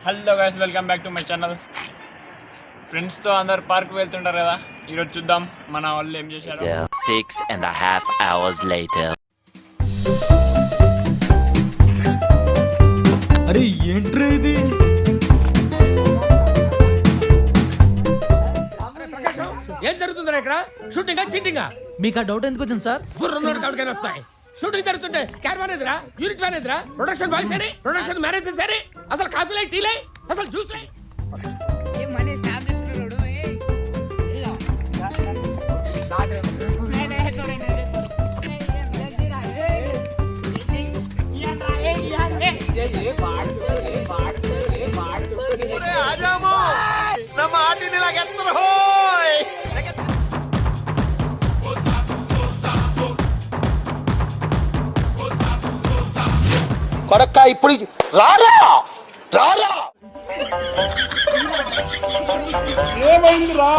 Hello guys, welcome back to my channel. ఫ్రెండ్స్తో అందరు park వెళ్తుంటారు కదా, ఈరోజు చూద్దాం మన వాళ్ళు ఏం చేశారు. 6.5 hours later. అరే ఏంట్రా ఇది? ఏం జరుగుతుందా ఇక్కడ? షూటింగా చీటింగా? మీకు ఆ డౌట్ ఎందుకు వచ్చింది సార్? బుర్రన్నోడు కాడికైనా వస్తాయి. షూటింగ్ జరుగుతుంటే క్యారవాన్ ఎదురా, యూనిట్ వ్యాన్ ఎదురా, ప్రొడక్షన్ బాయ్స్ ఏరి, ప్రొడక్షన్ మేనేజర్స్ ఏరి, అసలు కాఫీ లై, టీ లై, అసలు జ్యూస్ లై. కొడక్క ఇప్పుడు రారా రారా ఏమైందిరా?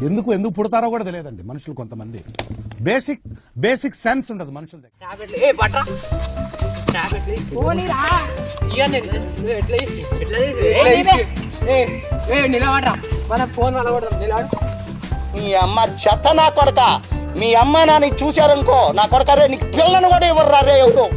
ఎందుకు పుడతారో కూడా తెలియదండి మనుషులు. కొంతమంది బేసిక్ సెన్స్ ఉండదు మనుషుల దగ్గర. మీ అమ్మ చెత్త నా కొడక. మీ అమ్మ నాని చూశారనుకో నా కొడక రే, నీకు పిల్లను కూడా ఇవ్వరు రే ఎవరు.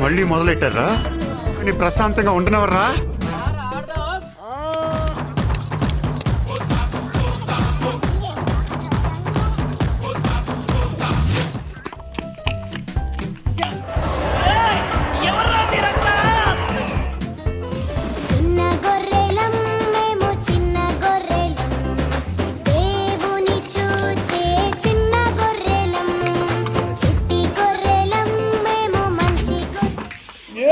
మళ్ళీ మొదలెట్టారా? నీ ప్రశాంతంగా ఉండనవర్రా?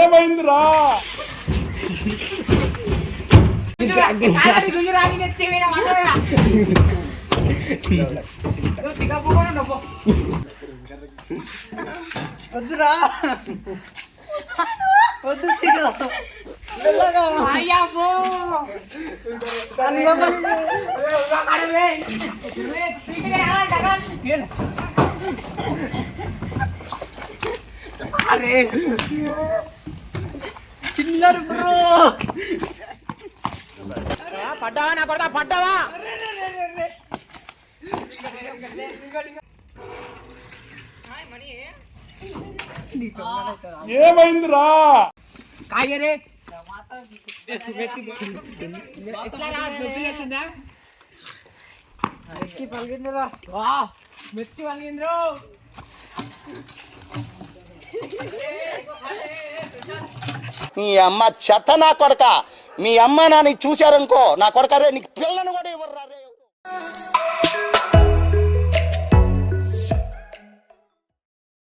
ఏమైందిరా? వద్దురా, వద్దు సిగ్గు. చిల్లర బ్రో, పడ్డావా నా కొడక, పడ్డావా? ఏమైందిరా? కాయరే మెత్తి పలిగింద్రు. మీ అమ్మ చెత్త నా కొడక. మీ అమ్మ నాని చూశారనుకో నా కొడక రే, నీకు పిల్లను కూడా